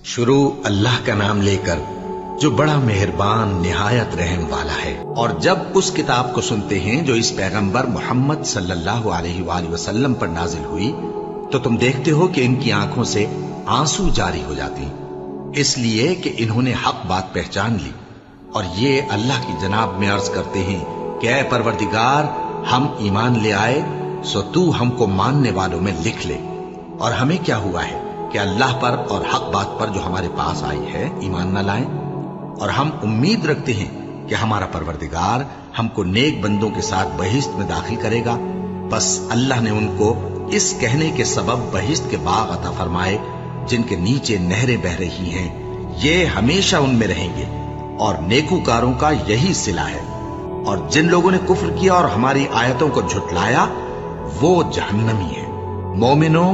شروع اللہ کا نام لے کر جو بڑا مہربان نہایت رحم والا ہے۔ اور جب اس کتاب کو سنتے ہیں جو اس پیغمبر محمد صلی اللہ علیہ وآلہ وسلم پر نازل ہوئی تو تم دیکھتے ہو کہ ان کی آنکھوں سے آنسو جاری ہو جاتی ہیں، اس لیے کہ انہوں نے حق بات پہچان لی، اور یہ اللہ کی جناب میں عرض کرتے ہیں کہ اے پروردگار، ہم ایمان لے آئے سو تو ہم کو ماننے والوں میں لکھ لے، اور ہمیں کیا ہوا ہے کہ اللہ پر اور حق بات پر جو ہمارے پاس آئی ہے ایمان نہ لائیں، اور ہم امید رکھتے ہیں کہ ہمارا پروردگار ہم کو نیک بندوں کے ساتھ بہشت میں داخل کرے گا۔ بس اللہ نے ان کو اس کہنے کے سبب بہشت کے باغ عطا فرمائے جن کے نیچے نہریں بہ رہی ہیں، یہ ہمیشہ ان میں رہیں گے، اور نیکوکاروں کا یہی صلہ ہے۔ اور جن لوگوں نے کفر کیا اور ہماری آیتوں کو جھٹلایا وہ جہنمی ہے۔ مومنوں،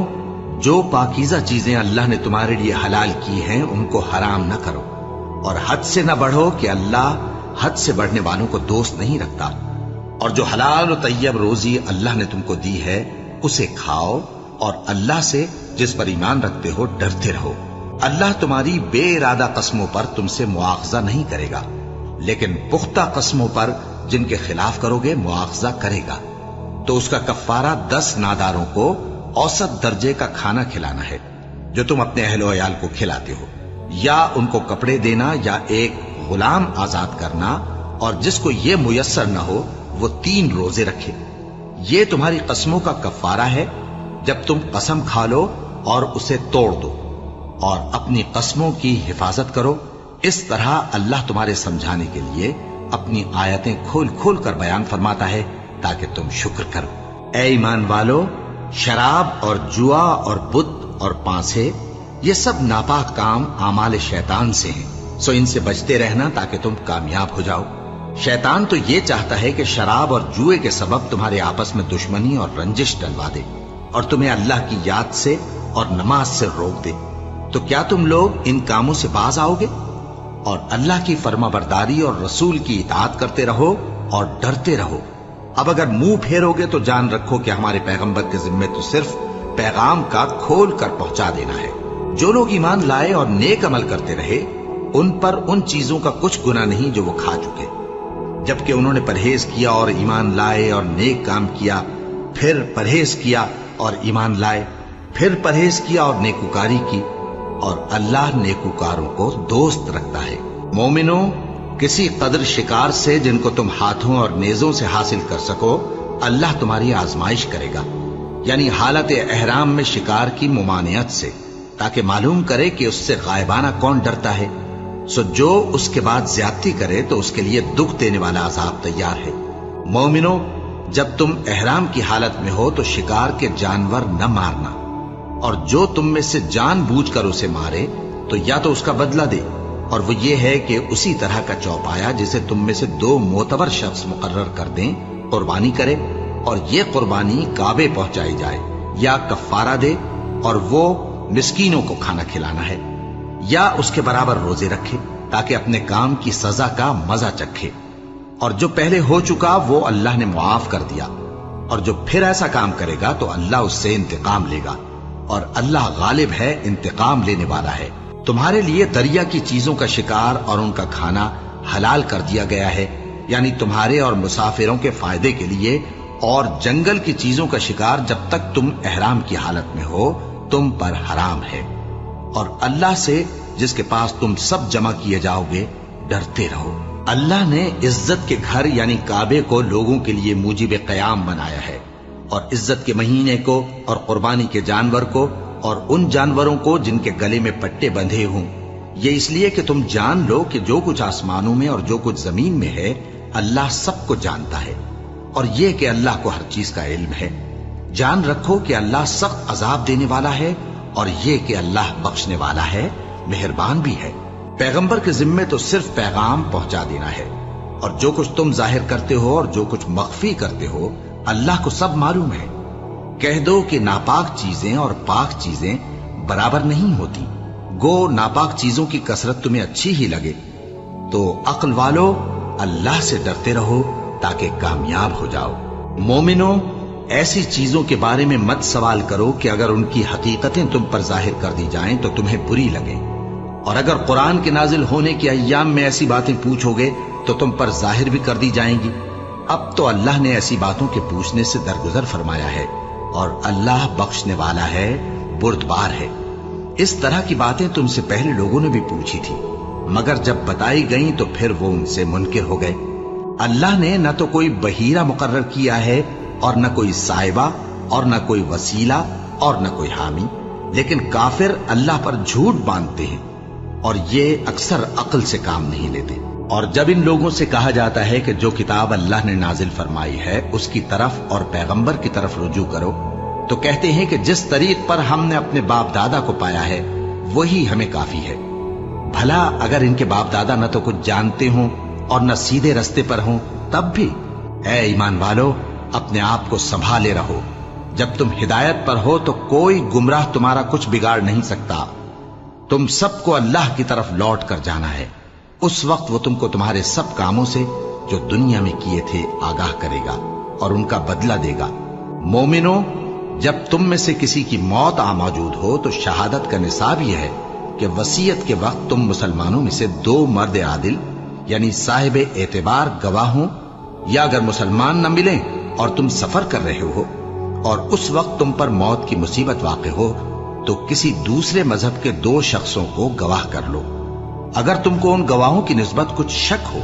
جو پاکیزہ چیزیں اللہ نے تمہارے لیے حلال کی ہیں ان کو حرام نہ کرو، اور حد سے نہ بڑھو کہ اللہ حد سے بڑھنے والوں کو دوست نہیں رکھتا، اور جو حلال و طیب روزی اللہ نے تم کو دی ہے اسے کھاؤ، اور اللہ سے جس پر ایمان رکھتے ہو ڈرتے رہو۔ اللہ تمہاری بے ارادہ قسموں پر تم سے مواخذہ نہیں کرے گا، لیکن پختہ قسموں پر جن کے خلاف کرو گے مواخذہ کرے گا، تو اس کا کفارہ 10 ناداروں کو اوسط درجے کا کھانا کھلانا ہے جو تم اپنے اہل و عیال کو کھلاتے ہو، یا ان کو کپڑے دینا یا ایک غلام آزاد کرنا، اور جس کو یہ میسر نہ ہو وہ 3 روزے رکھے۔ یہ تمہاری قسموں کا کفارہ ہے جب تم قسم کھا لو اور اسے توڑ دو، اور اپنی قسموں کی حفاظت کرو۔ اس طرح اللہ تمہارے سمجھانے کے لیے اپنی آیتیں کھول کھول کر بیان فرماتا ہے تاکہ تم شکر کرو۔ اے ایمان والو، شراب اور جوا اور بت اور پانسے یہ سب ناپاک کام اعمال شیطان سے ہیں، سو ان سے بچتے رہنا تاکہ تم کامیاب ہو جاؤ۔ شیطان تو یہ چاہتا ہے کہ شراب اور جوئے کے سبب تمہارے آپس میں دشمنی اور رنجش ڈلوا دے، اور تمہیں اللہ کی یاد سے اور نماز سے روک دے۔ تو کیا تم لوگ ان کاموں سے باز آؤ گے؟ اور اللہ کی فرما برداری اور رسول کی اطاعت کرتے رہو اور ڈرتے رہو۔ اب اگر منہ پھیرو گے تو جان رکھو کہ ہمارے پیغمبر کے ذمے تو صرف پیغام کا کھول کر پہنچا دینا ہے۔ جو لوگ ایمان لائے اور نیک عمل کرتے رہے ان پر ان چیزوں کا کچھ گناہ نہیں جو وہ کھا چکے، جبکہ انہوں نے پرہیز کیا اور ایمان لائے اور نیک کام کیا، پھر پرہیز کیا اور ایمان لائے، پھر پرہیز کیا اور نیکوکاری کی، اور اللہ نیکوکاروں کو دوست رکھتا ہے۔ مومنوں، کسی قدر شکار سے جن کو تم ہاتھوں اور نیزوں سے حاصل کر سکو اللہ تمہاری آزمائش کرے گا، یعنی حالت احرام میں شکار کی ممانعت سے، تاکہ معلوم کرے کہ اس سے غائبانہ کون ڈرتا ہے۔ سو جو اس کے بعد زیادتی کرے تو اس کے لیے دکھ دینے والا عذاب تیار ہے۔ مومنوں، جب تم احرام کی حالت میں ہو تو شکار کے جانور نہ مارنا، اور جو تم میں سے جان بوجھ کر اسے مارے تو یا تو اس کا بدلہ دے، اور وہ یہ ہے کہ اسی طرح کا چوپایا جسے تم میں سے 2 معتبر شخص مقرر کر دیں قربانی کرے، اور یہ قربانی کعبے پہنچائی جائے، یا کفارہ دے اور وہ مسکینوں کو کھانا کھلانا ہے، یا اس کے برابر روزے رکھے تاکہ اپنے کام کی سزا کا مزہ چکھے۔ اور جو پہلے ہو چکا وہ اللہ نے معاف کر دیا، اور جو پھر ایسا کام کرے گا تو اللہ اس سے انتقام لے گا، اور اللہ غالب ہے، انتقام لینے والا ہے۔ تمہارے لیے دریا کی چیزوں کا شکار اور ان کا کھانا حلال کر دیا گیا ہے، یعنی تمہارے اور مسافروں کے فائدے کے لیے، اور جنگل کی چیزوں کا شکار جب تک تم احرام کی حالت میں ہو تم پر حرام ہے۔ اور اللہ سے جس کے پاس تم سب جمع کیے جاؤ گے ڈرتے رہو۔ اللہ نے عزت کے گھر یعنی کعبے کو لوگوں کے لیے موجب قیام بنایا ہے، اور عزت کے مہینے کو اور قربانی کے جانور کو اور ان جانوروں کو جن کے گلے میں پٹے بندھے ہوں، یہ اس لیے کہ تم جان لو کہ جو کچھ آسمانوں میں اور جو کچھ زمین میں ہے اللہ سب کو جانتا ہے، اور یہ کہ اللہ کو ہر چیز کا علم ہے۔ جان رکھو کہ اللہ سخت عذاب دینے والا ہے، اور یہ کہ اللہ بخشنے والا ہے، مہربان بھی ہے۔ پیغمبر کے ذمے تو صرف پیغام پہنچا دینا ہے، اور جو کچھ تم ظاہر کرتے ہو اور جو کچھ مخفی کرتے ہو اللہ کو سب معلوم ہے۔ کہہ دو کہ ناپاک چیزیں اور پاک چیزیں برابر نہیں ہوتی، گو ناپاک چیزوں کی کثرت تمہیں اچھی ہی لگے، تو عقل والو اللہ سے ڈرتے رہو تاکہ کامیاب ہو جاؤ۔ مومنوں، ایسی چیزوں کے بارے میں مت سوال کرو کہ اگر ان کی حقیقتیں تم پر ظاہر کر دی جائیں تو تمہیں بری لگیں، اور اگر قرآن کے نازل ہونے کے ایام میں ایسی باتیں پوچھو گے تو تم پر ظاہر بھی کر دی جائیں گی۔ اب تو اللہ نے ایسی باتوں کے پوچھنے سے درگزر فرمایا ہے، اور اللہ بخشنے والا ہے، بردبار ہے۔ اس طرح کی باتیں تم سے پہلے لوگوں نے بھی پوچھی تھی، مگر جب بتائی گئیں تو پھر وہ ان سے منکر ہو گئے۔ اللہ نے نہ تو کوئی بحیرہ مقرر کیا ہے، اور نہ کوئی صاحبہ، اور نہ کوئی وسیلہ، اور نہ کوئی حامی، لیکن کافر اللہ پر جھوٹ باندھتے ہیں، اور یہ اکثر عقل سے کام نہیں لیتے۔ اور جب ان لوگوں سے کہا جاتا ہے کہ جو کتاب اللہ نے نازل فرمائی ہے اس کی طرف اور پیغمبر کی طرف رجوع کرو، تو کہتے ہیں کہ جس طریق پر ہم نے اپنے باپ دادا کو پایا ہے وہی ہمیں کافی ہے۔ بھلا اگر ان کے باپ دادا نہ تو کچھ جانتے ہوں اور نہ سیدھے رستے پر ہوں تب بھی؟ اے ایمان والو، اپنے آپ کو سنبھالے رہو۔ جب تم ہدایت پر ہو تو کوئی گمراہ تمہارا کچھ بگاڑ نہیں سکتا۔ تم سب کو اللہ کی طرف لوٹ کر جانا ہے، اس وقت وہ تم کو تمہارے سب کاموں سے جو دنیا میں کیے تھے آگاہ کرے گا اور ان کا بدلہ دے گا۔ مومنو، جب تم میں سے کسی کی موت آ موجود ہو تو شہادت کا نصاب یہ ہے کہ وصیت کے وقت تم مسلمانوں میں سے 2 مرد عادل یعنی صاحب اعتبار گواہ ہوں، یا اگر مسلمان نہ ملیں اور تم سفر کر رہے ہو اور اس وقت تم پر موت کی مصیبت واقع ہو تو کسی دوسرے مذہب کے 2 شخصوں کو گواہ کر لو۔ اگر تم کو ان گواہوں کی نسبت کچھ شک ہو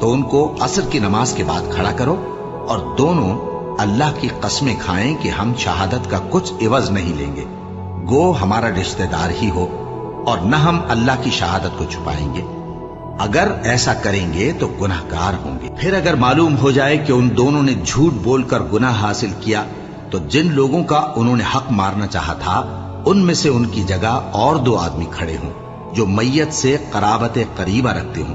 تو ان کو عصر کی نماز کے بعد کھڑا کرو، اور دونوں اللہ کی قسمیں کھائیں کہ ہم شہادت کا کچھ عوض نہیں لیں گے، گو ہمارا رشتہ دار ہی ہو، اور نہ ہم اللہ کی شہادت کو چھپائیں گے۔ اگر ایسا کریں گے تو گناہ گار ہوں گے۔ پھر اگر معلوم ہو جائے کہ ان دونوں نے جھوٹ بول کر گناہ حاصل کیا تو جن لوگوں کا انہوں نے حق مارنا چاہا تھا ان میں سے ان کی جگہ اور 2 آدمی کھڑے ہوں جو میت سے قرابت قریبہ رکھتے ہوں،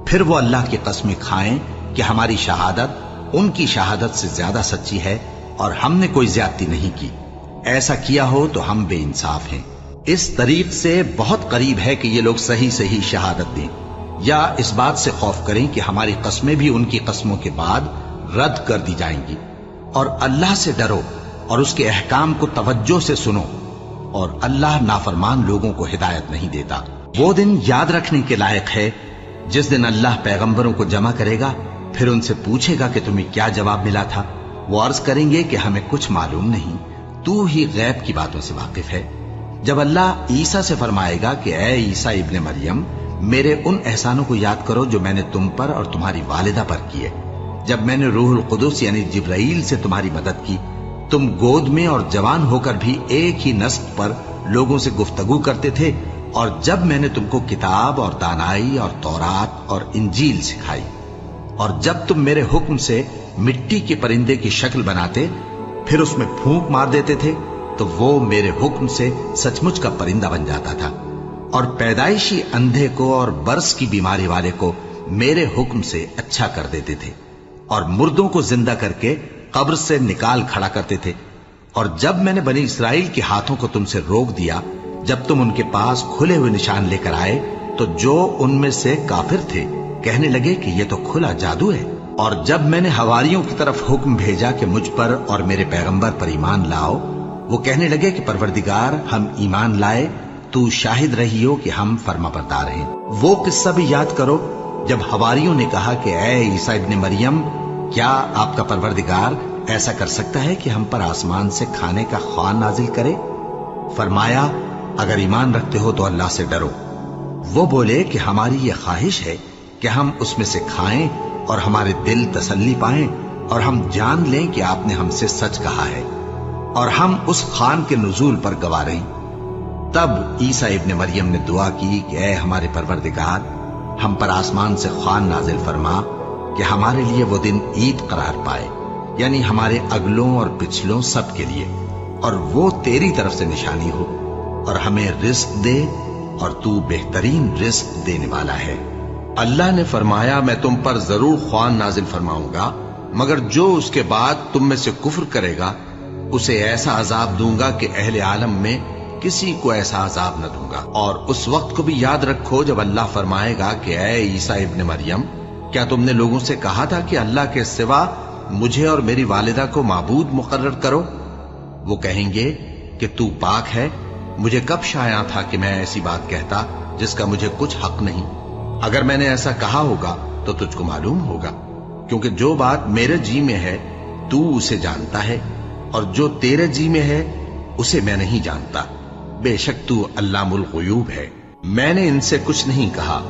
پھر وہ اللہ کی قسمیں کھائیں کہ ہماری شہادت ان کی شہادت سے زیادہ سچی ہے اور ہم نے کوئی زیادتی نہیں کی۔ ایسا کیا ہو تو ہم بے انصاف ہیں۔ اس طریق سے بہت قریب ہے کہ یہ لوگ صحیح شہادت دیں، یا اس بات سے خوف کریں کہ ہماری قسمیں بھی ان کی قسموں کے بعد رد کر دی جائیں گی۔ اور اللہ سے ڈرو اور اس کے احکام کو توجہ سے سنو، اور اللہ نافرمان لوگوں کو ہدایت نہیں دیتا۔ وہ دن یاد رکھنے کے لائق ہے جس دن اللہ پیغمبروں کو جمع کرے گا، پھر ان سے پوچھے گا کہ تمہیں کیا جواب ملا تھا۔ وہ عرض کریں گے کہ ہمیں کچھ معلوم نہیں، تو ہی غیب کی باتوں سے واقف ہے۔ جب اللہ عیسیٰ سے فرمائے گا کہ اے عیسیٰ ابن مریم، میرے ان احسانوں کو یاد کرو جو میں نے تم پر اور تمہاری والدہ پر کیے، جب میں نے روح القدس یعنی جبرائیل سے تمہاری مدد کی، تم گود میں اور جوان ہو کر بھی ایک ہی نسق پر لوگوں سے گفتگو کرتے تھے، اور جب میں نے تم کو کتاب اور دانائی اور تورات اور انجیل سکھائی، اور جب تم میرے حکم سے مٹی کے پرندے کی شکل بناتے پھر اس میں پھونک مار دیتے تھے تو وہ میرے حکم سے سچ مچ کا پرندہ بن جاتا تھا، اور پیدائشی اندھے کو اور برس کی بیماری والے کو میرے حکم سے اچھا کر دیتے تھے، اور مردوں کو زندہ کر کے قبر سے نکال کھڑا کرتے تھے۔ اور جب میں نے بنی اسرائیل کے ہاتھوں کو تم سے روک دیا جب تم ان کے پاس کھلے ہوئے نشان لے کر آئے تو جو ان میں سے کافر تھے کہنے لگے کہ یہ تو کھلا جادو ہے۔ اور جب میں نے حواریوں کی طرف حکم بھیجا کہ مجھ پر اور میرے پیغمبر پر ایمان لاؤ، وہ کہنے لگے کہ پروردگار ہم ایمان لائے، تو شاہد رہی ہو کہ ہم فرما بردار ہیں۔ وہ قصہ بھی یاد کرو جب حواریوں نے کہا کہ اے عیسیٰ ابن مریم، کیا آپ کا پروردگار ایسا کر سکتا ہے کہ ہم پر آسمان سے کھانے کا خوان نازل کرے؟ فرمایا اگر ایمان رکھتے ہو تو اللہ سے ڈرو۔ وہ بولے کہ ہماری یہ خواہش ہے کہ ہم اس میں سے کھائیں اور ہمارے دل تسلی پائیں اور ہم جان لیں کہ آپ نے ہم سے سچ کہا ہے، اور ہم اس خوان کے نزول پر گواہ رہیں۔ تب عیسیٰ ابن مریم نے دعا کی کہ اے ہمارے پروردگار، ہم پر آسمان سے خوان نازل فرما کہ ہمارے لیے وہ دن عید قرار پائے، یعنی ہمارے اگلوں اور پچھلوں سب کے لیے، اور وہ تیری طرف سے نشانی ہو، اور ہمیں رزق دے اور تو بہترین رزق دینے والا ہے۔ اللہ نے فرمایا میں تم پر ضرور خوان نازل فرماؤں گا، مگر جو اس کے بعد تم میں سے کفر کرے گا اسے ایسا عذاب دوں گا کہ اہل عالم میں کسی کو ایسا عذاب نہ دوں گا۔ اور اس وقت کو بھی یاد رکھو جب اللہ فرمائے گا کہ اے عیسیٰ ابن مریم، کیا تم نے لوگوں سے کہا تھا کہ اللہ کے سوا مجھے اور میری والدہ کو معبود مقرر کرو؟ وہ کہیں گے کہ تو پاک ہے، مجھے کب شایع تھا کہ میں ایسی بات کہتا جس کا مجھے کچھ حق نہیں؟ اگر میں نے ایسا کہا ہوگا تو تجھ کو معلوم ہوگا، کیونکہ جو بات میرے جی میں ہے تو اسے جانتا ہے، اور جو تیرے جی میں ہے اسے میں نہیں جانتا۔ بے شک تو علام الغیوب ہے۔ میں نے ان سے کچھ نہیں کہا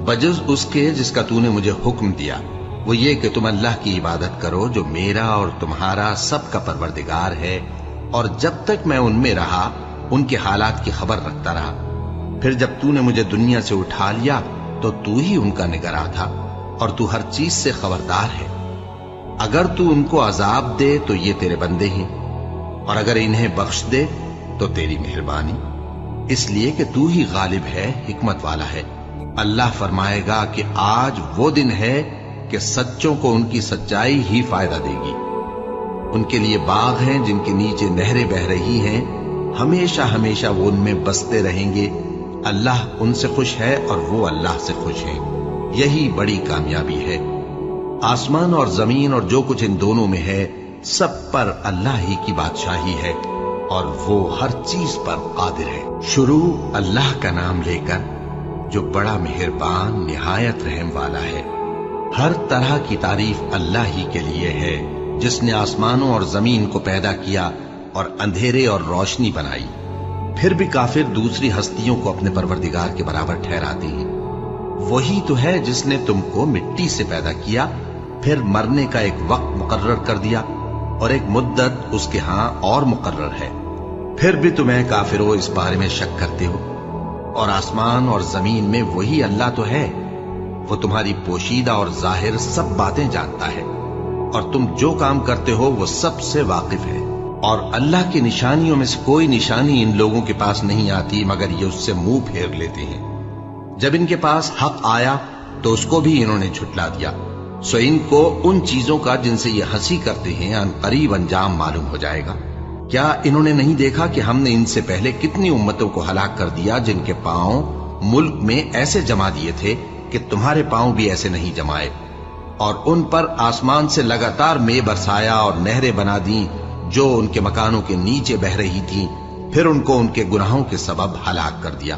بجز اس کے جس کا تو نے مجھے حکم دیا، وہ یہ کہ تم اللہ کی عبادت کرو جو میرا اور تمہارا سب کا پروردگار ہے، اور جب تک میں ان میں رہا ان کے حالات کی خبر رکھتا رہا۔ پھر جب تو نے مجھے دنیا سے اٹھا لیا تو تو ہی ان کا نگراں تھا، اور تو ہر چیز سے خبردار ہے۔ اگر تو ان کو عذاب دے تو یہ تیرے بندے ہیں، اور اگر انہیں بخش دے تو تیری مہربانی، اس لیے کہ تو ہی غالب ہے، حکمت والا ہے۔ اللہ فرمائے گا کہ آج وہ دن ہے کہ سچوں کو ان کی سچائی ہی فائدہ دے گی۔ ان کے لیے باغ ہیں جن کے نیچے نہریں بہہ رہی ہیں، ہمیشہ ہمیشہ وہ ان میں بستے رہیں گے۔ اللہ ان سے خوش ہے اور وہ اللہ سے خوش ہیں، یہی بڑی کامیابی ہے۔ آسمان اور زمین اور جو کچھ ان دونوں میں ہے سب پر اللہ ہی کی بادشاہی ہے، اور وہ ہر چیز پر قادر ہے۔ شروع اللہ کا نام لے کر جو بڑا مہربان نہایت رحم والا ہے۔ ہر طرح کی تعریف اللہ ہی کے لیے ہے، جس نے آسمانوں اور زمین کو پیدا کیا اور اندھیرے اور روشنی بنائی۔ پھر بھی کافر دوسری ہستیوں کو اپنے پروردگار کے برابر ٹھہراتے ہیں۔ وہی تو ہے جس نے تم کو مٹی سے پیدا کیا، پھر مرنے کا ایک وقت مقرر کر دیا اور ایک مدت اس کے ہاں اور مقرر ہے۔ پھر بھی تمہیں کافروں اس بارے میں شک کرتے ہو، اور آسمان اور زمین میں وہی اللہ تو ہے، وہ تمہاری پوشیدہ اور ظاہر سب باتیں جانتا ہے، اور تم جو کام کرتے ہو وہ سب سے واقف ہے۔ اور اللہ کی نشانیوں میں سے کوئی نشانی ان لوگوں کے پاس نہیں آتی مگر یہ اس سے منہ پھیر لیتے ہیں۔ جب ان کے پاس حق آیا تو اس کو بھی انہوں نے جھٹلا دیا، سو ان کو ان چیزوں کا جن سے یہ ہنسی کرتے ہیں ان قریب انجام معلوم ہو جائے گا۔ کیا انہوں نے نہیں دیکھا کہ ہم نے ان سے پہلے کتنی امتوں کو ہلاک کر دیا جن کے پاؤں ملک میں ایسے جما دیے تھے کہ تمہارے پاؤں بھی ایسے نہیں جمائے، اور ان پر آسمان سے لگاتار مے برسایا اور نہریں بنا دیں جو ان کے مکانوں کے نیچے بہ رہی تھیں، پھر ان کو ان کے گناہوں کے سبب ہلاک کر دیا،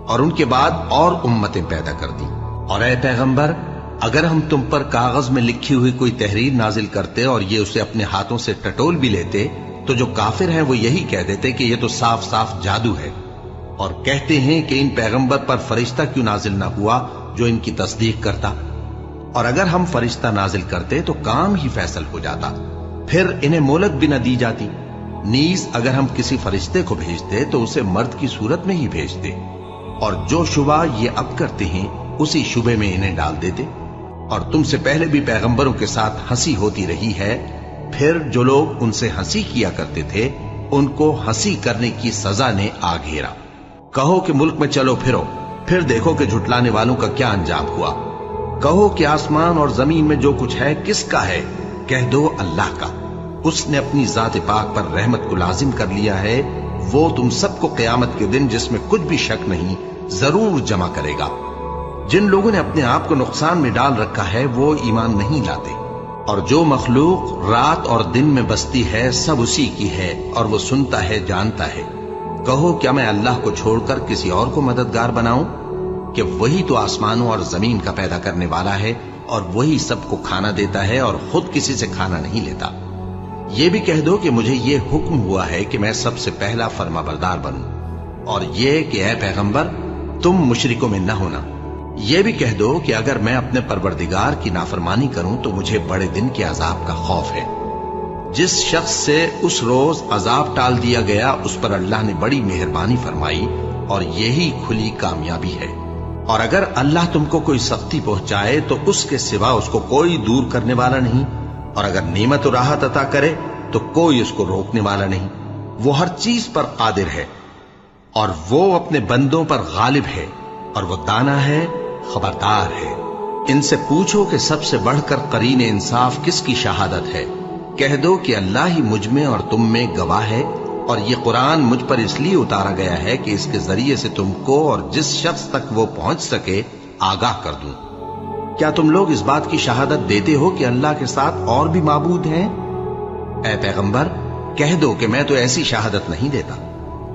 اور ان کے بعد اور امتیں پیدا کر دیں۔ اور اے پیغمبر، اگر ہم تم پر کاغذ میں لکھی ہوئی کوئی تحریر نازل کرتے اور یہ اسے اپنے ہاتھوں سے ٹٹول بھی لیتے تو جو کافر ہیں وہ یہی کہہ دیتے کہ یہ تو صاف صاف جادو ہے، اور کہتے ہیں کہ ان پیغمبر پر فرشتہ کیوں نازل نہ ہوا جو ان کی تصدیق کرتا، اور اگر ہم فرشتہ نازل کرتے تو کام ہی فیصل ہو جاتا، پھر انہیں مہلت بھی نہ دی جاتی۔ نیز اگر ہم کسی فرشتے کو بھیجتے تو اسے مرد کی صورت میں ہی بھیجتے، اور جو شبہ یہ اب کرتے ہیں اسی شبے میں انہیں ڈال دیتے۔ اور تم سے پہلے بھی پیغمبروں کے ساتھ ہنسی ہوتی رہی ہے، پھر جو لوگ ان سے ہنسی کیا کرتے تھے ان کو ہنسی کرنے کی سزا نے آ گھیرا۔ کہو کہ ملک میں چلو پھرو، پھر دیکھو کہ جھٹلانے والوں کا کیا انجام ہوا۔ کہو کہ آسمان اور زمین میں جو کچھ ہے کس کا ہے؟ کہہ دو اللہ کا۔ اس نے اپنی ذات پاک پر رحمت کو لازم کر لیا ہے، وہ تم سب کو قیامت کے دن جس میں کچھ بھی شک نہیں ضرور جمع کرے گا۔ جن لوگوں نے اپنے آپ کو نقصان میں ڈال رکھا ہے وہ ایمان نہیں لاتے، اور جو مخلوق رات اور دن میں بستی ہے سب اسی کی ہے، اور وہ سنتا ہے جانتا ہے۔ کہو کیا میں اللہ کو چھوڑ کر کسی اور کو مددگار بناؤں کہ وہی تو آسمانوں اور زمین کا پیدا کرنے والا ہے، اور وہی سب کو کھانا دیتا ہے اور خود کسی سے کھانا نہیں لیتا۔ یہ بھی کہہ دو کہ مجھے یہ حکم ہوا ہے کہ میں سب سے پہلا فرما بردار بنوں، اور یہ کہ اے پیغمبر تم مشرکوں میں نہ ہونا۔ یہ بھی کہہ دو کہ اگر میں اپنے پروردگار کی نافرمانی کروں تو مجھے بڑے دن کے عذاب کا خوف ہے۔ جس شخص سے اس روز عذاب ٹال دیا گیا اس پر اللہ نے بڑی مہربانی فرمائی، اور یہی کھلی کامیابی ہے۔ اور اگر اللہ تم کو کوئی سختی پہنچائے تو اس کے سوا اس کو کوئی دور کرنے والا نہیں، اور اگر نعمت و راحت عطا کرے تو کوئی اس کو روکنے والا نہیں۔ وہ ہر چیز پر قادر ہے، اور وہ اپنے بندوں پر غالب ہے، اور وہ دانا ہے، خبردار ہے۔ ان سے پوچھو کہ سب سے بڑھ کر قرین انصاف کس کی شہادت ہے؟ کہہ دو کہ اللہ ہی مجھ میں اور تم میں گواہ ہے، اور یہ قرآن مجھ پر اس لیے اتارا گیا ہے کہ اس کے ذریعے سے تم کو اور جس شخص تک وہ پہنچ سکے آگاہ کر دوں۔ کیا تم لوگ اس بات کی شہادت دیتے ہو کہ اللہ کے ساتھ اور بھی معبود ہیں؟ اے پیغمبر کہہ دو کہ میں تو ایسی شہادت نہیں دیتا،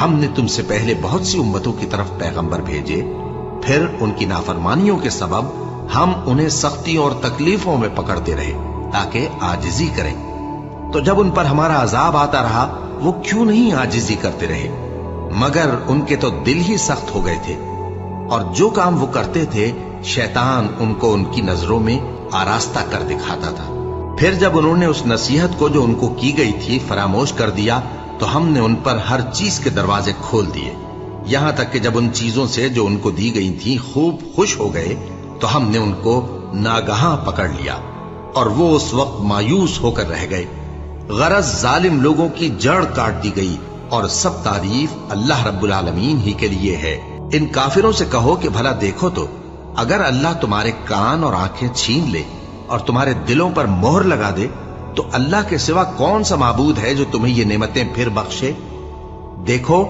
ہم نے تم سے پہلے بہت سی امتوں کی طرف پیغمبر بھیجے، پھر ان کی نافرمانیوں کے سبب ہم انہیں سختیوں اور تکلیفوں میں پکڑتے رہے تاکہ عاجزی کریں۔ تو جب ان پر ہمارا عذاب آتا رہا وہ کیوں نہیں عاجزی کرتے رہے، مگر ان کے تو دل ہی سخت ہو گئے تھے، اور جو کام وہ کرتے تھے شیطان ان کو ان کی نظروں میں آراستہ کر دکھاتا تھا۔ پھر جب انہوں نے اس نصیحت کو جو ان کو کی گئی تھی فراموش کر دیا تو ہم نے ان پر ہر چیز کے دروازے کھول دیے، یہاں تک کہ جب ان چیزوں سے جو ان کو دی گئی تھی خوب خوش ہو گئے تو ہم نے ان کو ناگہاں پکڑ لیا، اور وہ اس وقت مایوس ہو کر رہ گئے۔ غرض ظالم لوگوں کی جڑ کاٹ دی گئی، اور سب تعریف اللہ رب العالمین ہی کے لیے ہے۔ ان کافروں سے کہو کہ بھلا دیکھو تو اگر اللہ تمہارے کان اور آنکھیں چھین لے اور تمہارے دلوں پر مہر لگا دے تو اللہ کے سوا کون سا معبود ہے جو تمہیں یہ نعمتیں پھر بخشے؟ دیکھو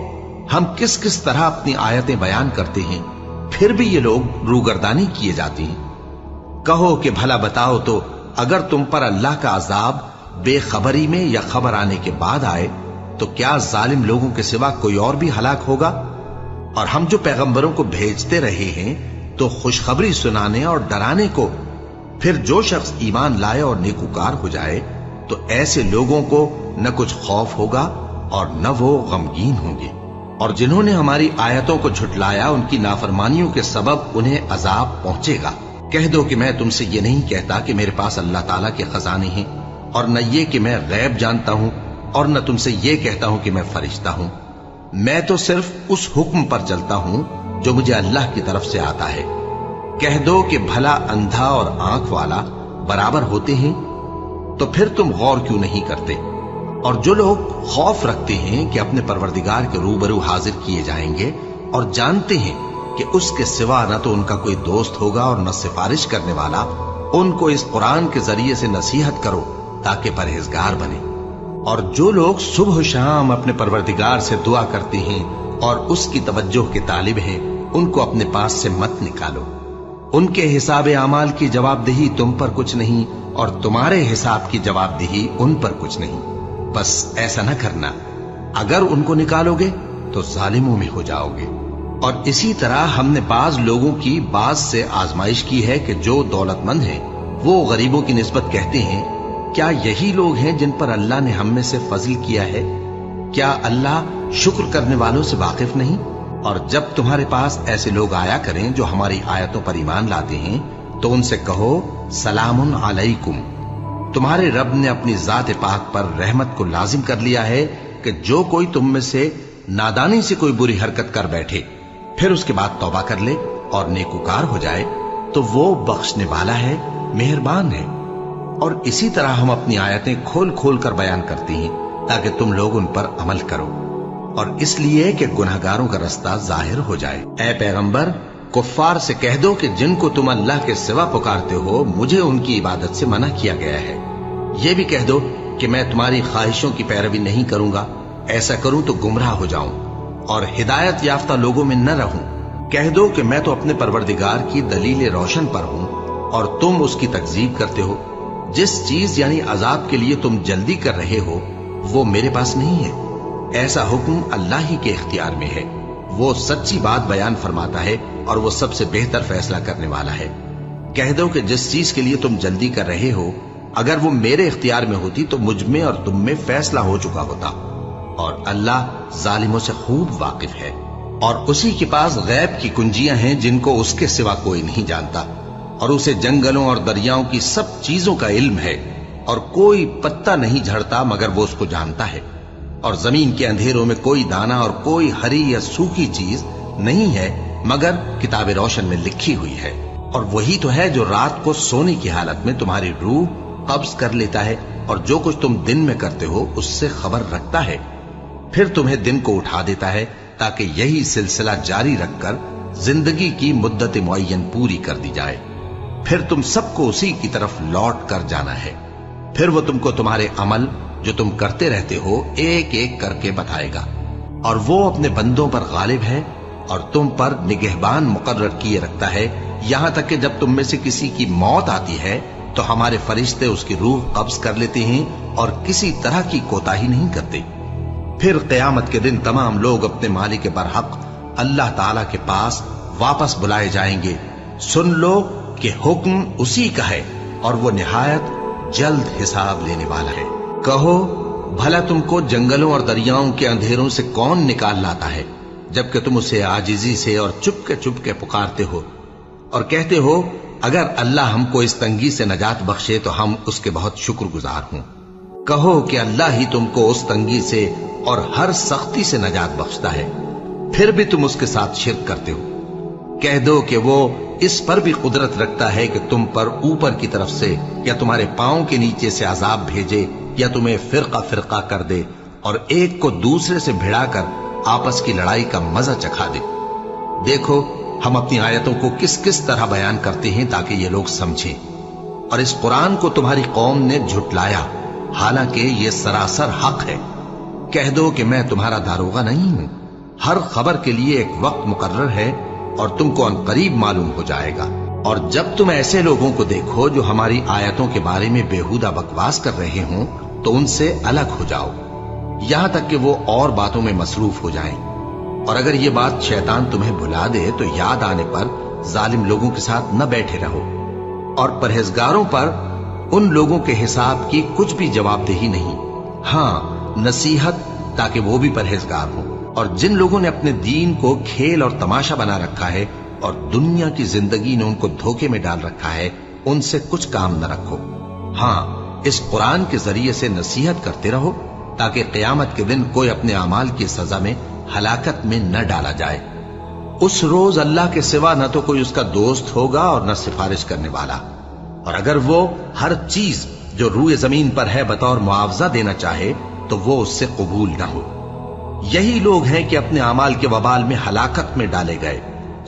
ہم کس کس طرح اپنی آیتیں بیان کرتے ہیں، پھر بھی یہ لوگ روگردانی کیے جاتے ہیں۔ کہو کہ بھلا بتاؤ تو اگر تم پر اللہ کا عذاب بے خبری میں یا خبر آنے کے بعد آئے تو کیا ظالم لوگوں کے سوا کوئی اور بھی ہلاک ہوگا؟ اور ہم جو پیغمبروں کو بھیجتے رہے ہیں تو خوشخبری سنانے اور ڈرانے کو، پھر جو شخص ایمان لائے اور نیکوکار ہو جائے تو ایسے لوگوں کو نہ کچھ خوف ہوگا اور نہ وہ غمگین ہوں گے۔ اور جنہوں نے ہماری آیتوں کو جھٹلایا ان کی نافرمانیوں کے سبب انہیں عذاب پہنچے گا۔ کہہ دو کہ میں تم سے یہ نہیں کہتا کہ میرے پاس اللہ تعالیٰ کے خزانے ہیں، اور نہ یہ کہ میں غیب جانتا ہوں، اور نہ تم سے یہ کہتا ہوں کہ میں فرشتہ ہوں۔ میں تو صرف اس حکم پر چلتا ہوں جو مجھے اللہ کی طرف سے آتا ہے۔ کہہ دو کہ بھلا اندھا اور آنکھ والا برابر ہوتے ہیں؟ تو پھر تم غور کیوں نہیں کرتے؟ اور جو لوگ خوف رکھتے ہیں کہ اپنے پروردگار کے روبرو حاضر کیے جائیں گے اور جانتے ہیں کہ اس کے سوا نہ تو ان کا کوئی دوست ہوگا اور نہ سفارش کرنے والا، ان کو اس قرآن کے ذریعے سے نصیحت کرو تاکہ پرہیزگار بنے۔ اور جو لوگ صبح و شام اپنے پروردگار سے دعا کرتے ہیں اور اس کی توجہ کے طالب ہیں، ان کو اپنے پاس سے مت نکالو۔ ان کے حساب اعمال کی جواب دہی تم پر کچھ نہیں، اور تمہارے حساب کی جواب دہی ان پر کچھ نہیں۔ بس ایسا نہ کرنا، اگر ان کو نکالو گے تو ظالموں میں ہو جاؤ گے۔ اور اسی طرح ہم نے بعض لوگوں کی بعض سے آزمائش کی ہے کہ جو دولت مند ہیں وہ غریبوں کی نسبت کہتے ہیں کیا یہی لوگ ہیں جن پر اللہ نے ہم میں سے فضل کیا ہے؟ کیا اللہ شکر کرنے والوں سے واقف نہیں؟ اور جب تمہارے پاس ایسے لوگ آیا کریں جو ہماری آیتوں پر ایمان لاتے ہیں تو ان سے کہو سلام علیکم، تمہارے رب نے اپنی ذات پاک پر رحمت کو لازم کر لیا ہے کہ جو کوئی تم میں سے نادانی سے کوئی بری حرکت کر بیٹھے پھر اس کے بعد توبہ کر لے اور نیکوکار ہو جائے تو وہ بخشنے والا ہے، مہربان ہے۔ اور اسی طرح ہم اپنی آیتیں کھول کھول کر بیان کرتے ہیں تاکہ تم لوگ ان پر عمل کرو، اور اس لیے کہ گناہگاروں کا رستہ ظاہر ہو جائے۔ اے پیغمبر، کفار سے کہہ دو کہ جن کو تم اللہ کے سوا پکارتے ہو مجھے ان کی عبادت سے منع کیا گیا ہے۔ یہ بھی کہہ دو کہ میں تمہاری خواہشوں کی پیروی نہیں کروں گا، ایسا کروں تو گمراہ ہو جاؤں اور ہدایت یافتہ لوگوں میں نہ رہوں۔ کہہ دو کہ میں تو اپنے پروردگار کی دلیل روشن پر ہوں اور تم اس کی تکذیب کرتے ہو۔ جس چیز یعنی عذاب کے لیے تم جلدی کر رہے ہو وہ میرے پاس نہیں ہے، ایسا حکم اللہ ہی کے اختیار میں ہے۔ وہ سچی بات بیان فرماتا ہے اور وہ سب سے بہتر فیصلہ کرنے والا ہے۔ کہہ دو کہ جس چیز کے لیے تم جلدی کر رہے ہو اگر وہ میرے اختیار میں ہوتی تو مجھ میں اور تم میں فیصلہ ہو چکا ہوتا، اور اللہ ظالموں سے خوب واقف ہے۔ اور اسی کے پاس غیب کی کنجیاں ہیں جن کو اس کے سوا کوئی نہیں جانتا، اور اسے جنگلوں اور دریاؤں کی سب چیزوں کا علم ہے، اور کوئی پتا نہیں جھڑتا مگر وہ اس کو جانتا ہے، اور زمین کے اندھیروں میں کوئی دانہ اور کوئی ہری یا سوکھی چیز نہیں ہے مگر کتاب روشن میں لکھی ہوئی ہے۔ اور وہی تو ہے جو رات کو سونے کی حالت میں تمہاری روح قبض کر لیتا ہے، اور جو کچھ تم دن میں کرتے ہو اس سے خبر رکھتا ہے، پھر تمہیں دن کو اٹھا دیتا ہے تاکہ یہی سلسلہ جاری رکھ کر زندگی کی مدت معین پوری کر دی جائے۔ پھر تم سب کو اسی کی طرف لوٹ کر جانا ہے، پھر وہ تم کو تمہارے عمل جو تم کرتے رہتے ہو ایک ایک کر کے بتائے گا، اور وہ اپنے بندوں پر غالب ہے اور تم پر نگہبان مقرر کیے رکھتا ہے، یہاں تک کہ جب تم میں سے کسی کی موت آتی ہے تو ہمارے فرشتے اس کی روح قبض کر لیتے ہیں اور کسی طرح کی کوتاہی نہیں کرتے۔ پھر قیامت کے دن تمام لوگ اپنے مالک برحق اللہ تعالی کے پاس واپس بلائے جائیں گے۔ سن لو کہ حکم اسی کا ہے اور وہ نہایت جلد حساب لینے والا ہے۔ کہو بھلا تم کو جنگلوں اور دریاؤں کے اندھیروں سے کون نکال لاتا ہے، جبکہ تم اسے عاجزی سے اور چپ کے پکارتے ہو اور کہتے ہو اگر اللہ ہم کو اس تنگی سے نجات بخشے تو ہم اس کے بہت شکر گزار ہوں۔ کہو کہ اللہ ہی تم کو اس تنگی سے اور ہر سختی سے نجات بخشتا ہے، پھر بھی تم اس کے ساتھ شرک کرتے ہو۔ کہہ دو کہ وہ اس پر بھی قدرت رکھتا ہے کہ تم پر اوپر کی طرف سے یا تمہارے پاؤں کے نیچے سے عذاب بھیجے یا تمہیں فرقہ فرقہ کر دے اور ایک کو دوسرے سے بھڑا کر آپس کی لڑائی کا مزہ چکھا دے۔ دیکھو ہم اپنی آیتوں کو کس کس طرح بیان کرتے ہیں تاکہ یہ لوگ سمجھیں، اور اس قرآن کو تمہاری قوم نے جھٹلایا حالانکہ یہ سراسر حق ہے۔ کہہ دو کہ میں تمہارا داروغہ نہیں ہوں، ہر خبر کے لیے ایک وقت مقرر ہے اور تم کو عنقریب معلوم ہو جائے گا۔ اور جب تم ایسے لوگوں کو دیکھو جو ہماری آیتوں کے بارے میں بےہودہ بکواس کر رہے ہوں تو ان سے الگ ہو جاؤ یہاں تک کہ وہ اور باتوں میں مصروف ہو جائیں، اور اگر یہ بات شیطان تمہیں بھلا دے تو یاد آنے پر ظالم لوگوں کے ساتھ نہ بیٹھے رہو، اور پرہیزگاروں پر ان لوگوں کے حساب کی کچھ بھی جواب دہی نہیں، ہاں نصیحت تاکہ وہ بھی پرہیزگار ہوں۔ اور جن لوگوں نے اپنے دین کو کھیل اور تماشا بنا رکھا ہے اور دنیا کی زندگی نے ان کو دھوکے میں ڈال رکھا ہے، ان سے کچھ کام نہ رکھو، ہاں اس قرآن کے ذریعے سے نصیحت کرتے رہو تاکہ قیامت کے دن کوئی اپنے اعمال کی سزا میں ہلاکت میں نہ ڈالا جائے۔ اس روز اللہ کے سوا نہ تو کوئی اس کا دوست ہوگا اور نہ سفارش کرنے والا، اور اگر وہ ہر چیز جو روئے زمین پر ہے بطور معاوضہ دینا چاہے تو وہ اس سے قبول نہ ہو۔ یہی لوگ ہیں کہ اپنے اعمال کے وبال میں ہلاکت میں ڈالے گئے،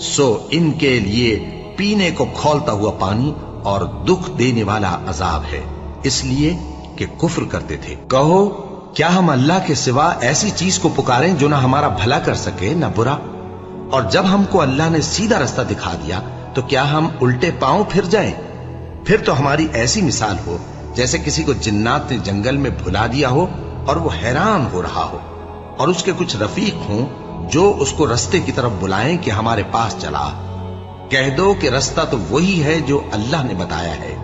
سو ان کے لیے پینے کو کھولتا ہوا پانی اور دکھ دینے والا عذاب ہے، اس لیے کہ کفر کرتے تھے۔ کہو کیا ہم اللہ کے سوا ایسی چیز کو پکاریں جو نہ ہمارا بھلا کر سکے نہ برا؟ اور جب ہم کو اللہ نے سیدھا رستہ دکھا دیا تو کیا ہم الٹے پاؤں پھر جائیں؟ پھر تو ہماری ایسی مثال ہو جیسے کسی کو جنات نے جنگل میں بھلا دیا ہو اور وہ حیران ہو رہا ہو، اور اس کے کچھ رفیق ہوں جو اس کو رستے کی طرف بلائیں کہ ہمارے پاس چلا۔ کہہ دو کہ رستہ تو وہی ہے جو اللہ نے بتایا ہے،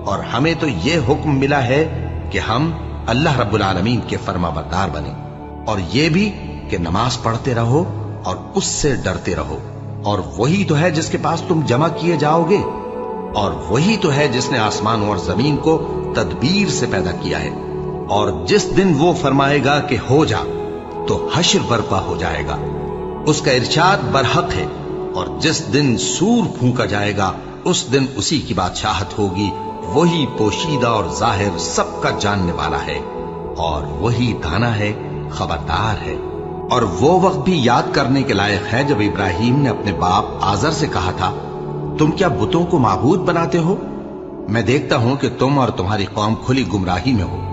اور ہمیں تو یہ حکم ملا ہے کہ ہم اللہ رب العالمین کے فرما بردار بنیں، اور یہ بھی کہ نماز پڑھتے رہو اور اس سے ڈرتے رہو، اور وہی تو ہے جس کے پاس تم جمع کیے جاؤ گے، اور وہی تو ہے جس نے آسمان اور زمین کو تدبیر سے پیدا کیا ہے، اور جس دن وہ فرمائے گا کہ ہو جا تو حشر برپا ہو جائے گا، اس کا ارشاد برحق ہے، اور جس دن سور پھونکا جائے گا اس دن اسی کی بادشاہت ہوگی، وہی پوشیدہ اور ظاہر سب کا جاننے والا ہے، اور وہی دانا ہے خبردار ہے۔ اور وہ وقت بھی یاد کرنے کے لائق ہے جب ابراہیم نے اپنے باپ آزر سے کہا تھا تم کیا بتوں کو معبود بناتے ہو؟ میں دیکھتا ہوں کہ تم اور تمہاری قوم کھلی گمراہی میں ہو۔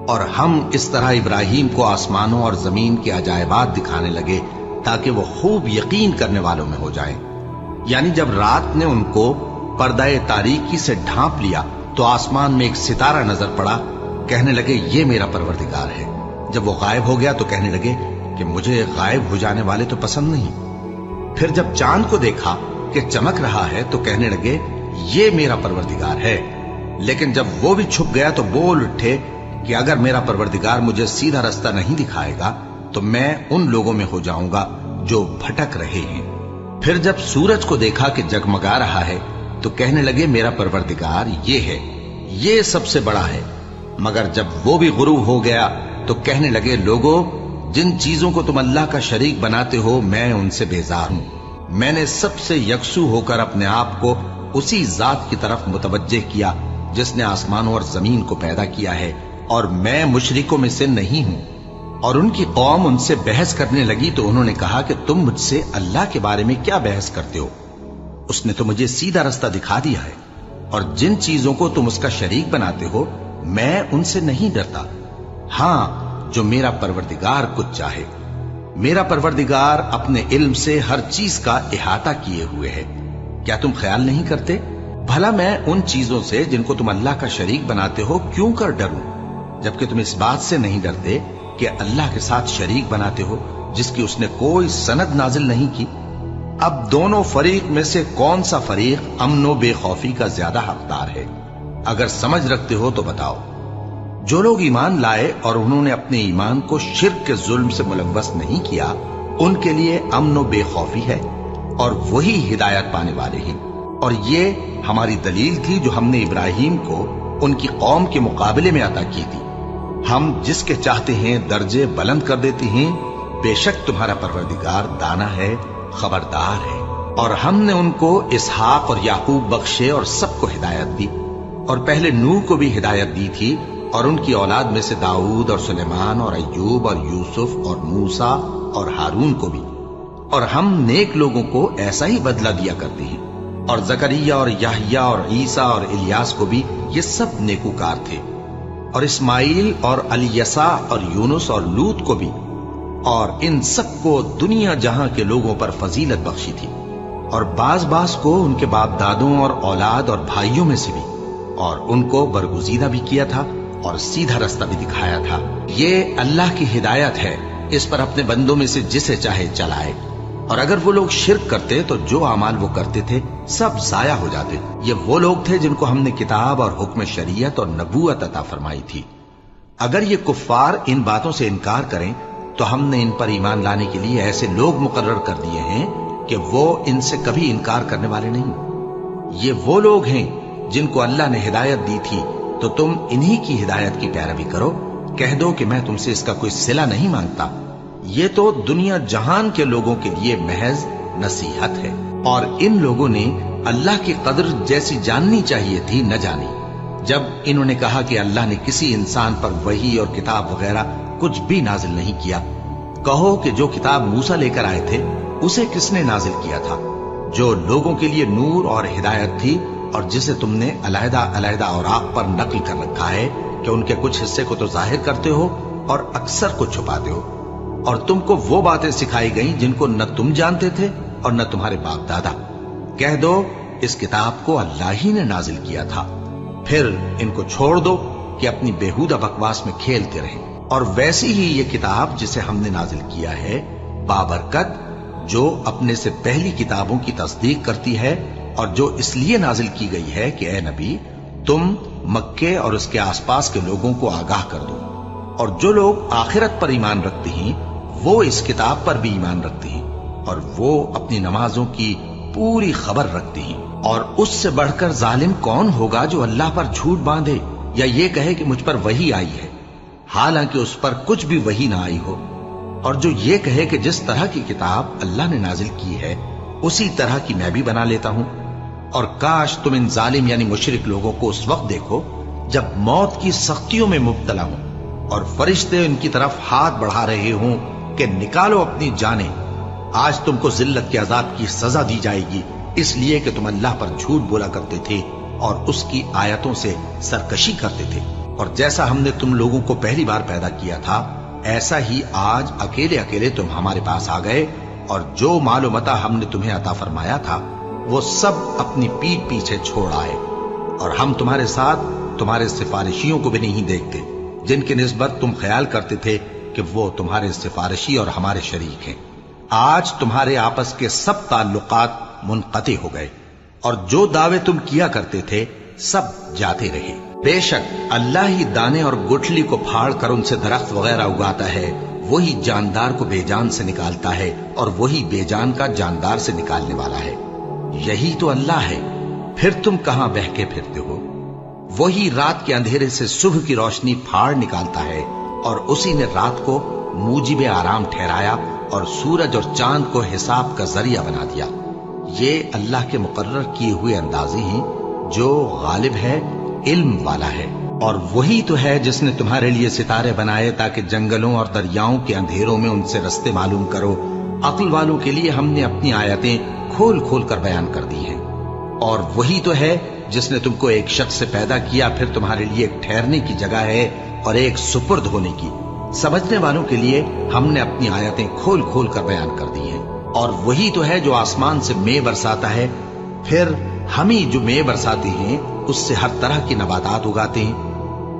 اور ہم اس طرح ابراہیم کو آسمانوں اور زمین کے عجائبات دکھانے لگے تاکہ وہ خوب یقین کرنے والوں میں ہو جائیں۔ یعنی جب رات نے ان کو پردہ تاریکی سے ڈھانپ لیا تو آسمان میں ایک ستارہ نظر پڑا، کہنے لگے یہ میرا پروردگار ہے۔ جب وہ غائب ہو گیا تو کہنے لگے کہ مجھے غائب ہو جانے والے تو پسند نہیں۔ پھر جب چاند کو دیکھا کہ چمک رہا ہے تو کہنے لگے یہ میرا پروردگار ہے۔ لیکن جب وہ بھی چھپ گیا تو بول اٹھے کہ اگر میرا پروردگار مجھے سیدھا رستہ نہیں دکھائے گا تو میں ان لوگوں میں ہو جاؤں گا جو بھٹک رہے ہیں۔ پھر جب سورج کو دیکھا کہ جگمگا رہا ہے تو کہنے لگے میرا پروردگار یہ ہے، یہ سب سے بڑا ہے۔ مگر جب وہ بھی غروب ہو گیا تو کہنے لگے لوگو جن چیزوں کو تم اللہ کا شریک بناتے ہو میں ان سے بیزار ہوں۔ میں نے سب سے یکسو ہو کر اپنے آپ کو اسی ذات کی طرف متوجہ کیا جس نے آسمانوں اور زمین کو پیدا کیا ہے، اور میں مشرکوں میں سے نہیں ہوں۔ اور ان کی قوم ان سے بحث کرنے لگی تو انہوں نے کہا کہ تم مجھ سے اللہ کے بارے میں کیا بحث کرتے ہو؟ اس نے تو مجھے سیدھا رستہ دکھا دیا ہے، اور جن چیزوں کو تم اس کا شریک بناتے ہو میں ان سے نہیں ڈرتا، ہاں جو میرا پروردگار کچھ چاہے۔ میرا پروردگار اپنے علم سے ہر چیز کا احاطہ کیے ہوئے ہے۔ کیا تم خیال نہیں کرتے؟ بھلا میں ان چیزوں سے جن کو تم اللہ کا شریک بناتے ہو کیوں کر ڈروں، جبکہ تم اس بات سے نہیں ڈرتے کہ اللہ کے ساتھ شریک بناتے ہو جس کی اس نے کوئی سند نازل نہیں کی؟ اب دونوں فریق میں سے کون سا فریق امن و بے خوفی کا زیادہ حقدار ہے؟ اگر سمجھ رکھتے ہو تو بتاؤ۔ جو لوگ ایمان لائے اور انہوں نے اپنے ایمان کو شرک کے ظلم سے ملوث نہیں کیا، ان کے لیے امن و بے خوفی ہے، اور وہی ہدایت پانے والے ہیں۔ اور یہ ہماری دلیل تھی جو ہم نے ابراہیم کو ان کی قوم کے مقابلے میں عطا کی تھی۔ ہم جس کے چاہتے ہیں درجے بلند کر دیتے ہیں، بے شک تمہارا پروردگار دانا ہے، خبردار ہے۔ اور ہم نے ان کو اسحاق اور یعقوب بخشے اور سب کو ہدایت دی، اور پہلے نوح کو بھی ہدایت دی تھی، اور ان کی اولاد میں سے داؤد اور سلیمان اور ایوب اور یوسف اور موسیٰ اور ہارون کو بھی۔ اور ہم نیک لوگوں کو ایسا ہی بدلہ دیا کرتے ہیں، اور زکریا اور یحییٰ اور عیسیٰ اور الیاس کو بھی، یہ سب نیکوکار تھے، اور اسماعیل اور الیسع اور یونس اور لوط کو بھی، اور ان سب کو دنیا جہاں کے لوگوں پر فضیلت بخشی تھی، اور بعض کو ان کے باپ دادوں اور اولاد اور بھائیوں میں سے بھی، اور ان کو برگزیدہ بھی کیا تھا اور سیدھا رستہ بھی دکھایا تھا۔ یہ اللہ کی ہدایت ہے، اس پر اپنے بندوں میں سے جسے چاہے چلائے۔ اور اگر وہ لوگ شرک کرتے تو جو اعمال وہ کرتے تھے سب ضائع ہو جاتے۔ یہ وہ لوگ تھے جن کو ہم نے کتاب اور حکم شریعت اور نبوت عطا فرمائی تھی۔ اگر یہ کفار ان باتوں سے انکار کریں تو ہم نے ان پر ایمان لانے کے لیے ایسے لوگ مقرر کر دیے ہیں کہ وہ ان سے کبھی انکار کرنے والے نہیں۔ یہ وہ لوگ ہیں جن کو اللہ نے ہدایت دی تھی، تو تم انہی کی ہدایت کی پیروی کرو۔ کہہ دو کہ میں تم سے اس کا کوئی صلہ نہیں مانگتا، یہ تو دنیا جہان کے لوگوں کے لیے محض نصیحت ہے۔ اور ان لوگوں نے اللہ کی قدر جیسی جاننی چاہیے تھی نہ جانی، جب انہوں نے کہا کہ اللہ نے کسی انسان پر وحی اور کتاب وغیرہ کچھ بھی نازل نہیں کیا۔ کہو کہ جو کتاب موسیٰ لے کر آئے تھے اسے کس نے نازل کیا تھا، جو لوگوں کے لیے نور اور ہدایت تھی، اور جسے تم نے علیحدہ علیحدہ اوراق پر نقل کر رکھا ہے کہ ان کے کچھ حصے کو تو ظاہر کرتے ہو اور اکثر کو چھپاتے ہو۔ اور تم کو وہ باتیں سکھائی گئیں جن کو نہ تم جانتے تھے اور نہ تمہارے باپ دادا۔ کہہ دو اس کتاب کو اللہ ہی نے نازل کیا تھا، پھر ان کو چھوڑ دو کہ اپنی بیہودہ بکواس میں کھیلتے رہیں۔ اور ویسی ہی یہ کتاب جسے ہم نے نازل کیا ہے بابرکت، جو اپنے سے پہلی کتابوں کی تصدیق کرتی ہے، اور جو اس لیے نازل کی گئی ہے کہ اے نبی تم مکے اور اس کے آس پاس کے لوگوں کو آگاہ کر دو۔ اور جو لوگ آخرت پر ایمان رکھتے ہیں وہ اس کتاب پر بھی ایمان رکھتے ہیں، اور وہ اپنی نمازوں کی پوری خبر رکھتے ہیں۔ اور اس سے بڑھ کر ظالم کون ہوگا جو اللہ پر جھوٹ باندھے یا یہ کہے کہ مجھ پر وحی آئی ہے، حالانکہ اس پر کچھ بھی وحی نہ آئی ہو، اور جو یہ کہے کہ جس طرح کی کتاب اللہ نے نازل کی ہے اسی طرح کی میں بھی بنا لیتا ہوں۔ اور کاش تم ان ظالم یعنی مشرک لوگوں کو اس وقت دیکھو جب موت کی سختیوں میں مبتلا ہوں اور فرشتے ان کی طرف ہاتھ بڑھا رہے ہوں کہ نکالو اپنی جانیں، آج تم کو ذلت کے عذاب کی سزا دی جائے گی، اس لیے کہ تم اللہ پر جھوٹ بولا کرتے تھے اور اس کی آیتوں سے سرکشی کرتے تھے۔ اور جیسا ہم نے تم لوگوں کو پہلی بار پیدا کیا تھا ایسا ہی آج اکیلے اکیلے تم ہمارے پاس آ گئے، اور جو مال و متاع ہم نے تمہیں عطا فرمایا تھا وہ سب اپنی پیٹھ پیچھے چھوڑ آئے، اور ہم تمہارے ساتھ تمہارے سفارشیوں کو بھی نہیں دیکھتے جن کی نسبت تم خیال کرتے تھے کہ وہ تمہارے سفارشی اور ہمارے شریک ہیں۔ آج تمہارے آپس کے سب تعلقات منقطع ہو گئے، اور جو دعوے تم کیا کرتے تھے سب جاتے رہے۔ بے شک اللہ ہی دانے اور گٹھلی کو پھاڑ کر ان سے درخت وغیرہ اگاتا ہے، وہی جاندار کو بے جان سے نکالتا ہے اور وہی بے جان کا جاندار سے نکالنے والا ہے۔ یہی تو اللہ ہے، پھر تم کہاں بہکے پھرتے ہو؟ وہی رات کے اندھیرے سے صبح کی روشنی پھاڑ نکالتا ہے، اور اسی نے رات کو موجب آرام ٹھہرایا اور سورج اور چاند کو حساب کا ذریعہ بنا دیا۔ یہ اللہ کے مقرر کیے ہوئے اندازے ہیں، جو غالب ہے، علم والا ہے۔ اور وہی تو ہے جس نے تمہارے لیے ستارے بنائے تاکہ جنگلوں اور دریاؤں کے اندھیروں میں ان سے رستے معلوم کرو۔ عقل والوں کے لیے ہم نے اپنی آیتیں کھول کھول کر بیان کر دی ہیں۔ اور وہی تو ہے جس نے تم کو ایک شخص سے پیدا کیا، پھر تمہارے لیے ایک ٹھہرنے کی جگہ ہے اور ایک سپرد ہونے کی۔ سمجھنے والوں کے لیے ہم نے اپنی آیتیں کھول کھول کر بیان کر دی ہیں۔ اور وہی تو ہے جو آسمان سے مے برساتا ہے، پھر ہم ہی جو مے برساتے ہیں اس سے ہر طرح کی نباتات اگاتے ہیں،